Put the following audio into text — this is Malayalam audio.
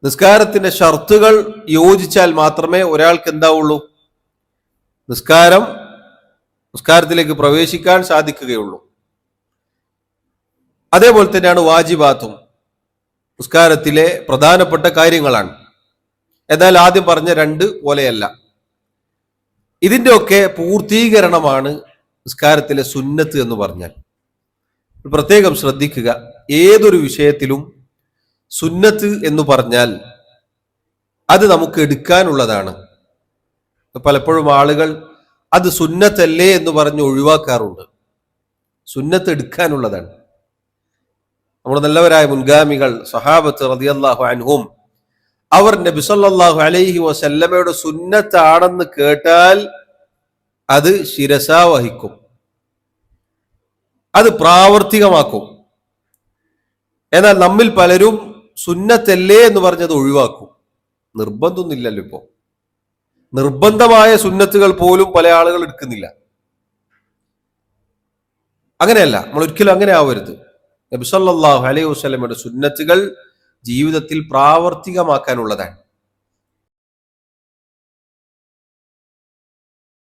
നിസ്കാരത്തിന്റെ ഷർത്തുകൾ യോജിച്ചാൽ മാത്രമേ ഒരാൾക്ക് എന്താവുള്ളൂ, നിസ്കാരത്തിലേക്ക് പ്രവേശിക്കാൻ സാധിക്കുകയുള്ളൂ. അതേപോലെ തന്നെയാണ് വാജിബാത്തും നിസ്കാരത്തിലെ പ്രധാനപ്പെട്ട കാര്യങ്ങളാണ്. എന്നാൽ ആദ്യം പറഞ്ഞ രണ്ട് പോലെയല്ല. ഇതിന്റെ ഒക്കെ പൂർത്തീകരണമാണ് നിസ്കാരത്തിലെ സുന്നത്ത് എന്ന് പറഞ്ഞാൽ. പ്രത്യേകം ശ്രദ്ധിക്കുക, ഏതൊരു വിഷയത്തിലും സുന്നത്ത് എന്ന് പറഞ്ഞാൽ അത് നമുക്ക് എടുക്കാനുള്ളതാണ്. പലപ്പോഴും ആളുകൾ അത് സുന്നത്തല്ലേ എന്ന് പറഞ്ഞ് ഒഴിവാക്കാറുണ്ട്. സുന്നത്ത് എടുക്കാനുള്ളതാണ്. നമ്മുടെ നല്ലവരായ മുൻഗാമികൾ സഹാബത്ത് റളിയല്ലാഹു അൻഹും അവർ നബി സല്ലല്ലാഹു അലൈഹി വസല്ലമയുടെ സുന്നത്താണെന്ന് കേട്ടാൽ അത് ശിരസാ വഹിക്കും, അത് പ്രാവർത്തികമാക്കും. എന്നാൽ നമ്മിൽ പലരും സുന്നത്തല്ലേ എന്ന് പറഞ്ഞത് ഒഴിവാക്കും. നിർബന്ധമൊന്നുമില്ലല്ലോ. ഇപ്പോ നിർബന്ധമായ സുന്നത്തുകൾ പോലും പല ആളുകൾ എടുക്കുന്നില്ല. അങ്ങനെയല്ല, നമ്മൾ ഒരിക്കലും അങ്ങനെ ആവരുത്. നബി സല്ലല്ലാഹു അലൈഹി വസല്ലമയുടെ സുന്നത്തുകൾ ജീവിതത്തിൽ പ്രാവർത്തികമാക്കാനുള്ളതാണ്.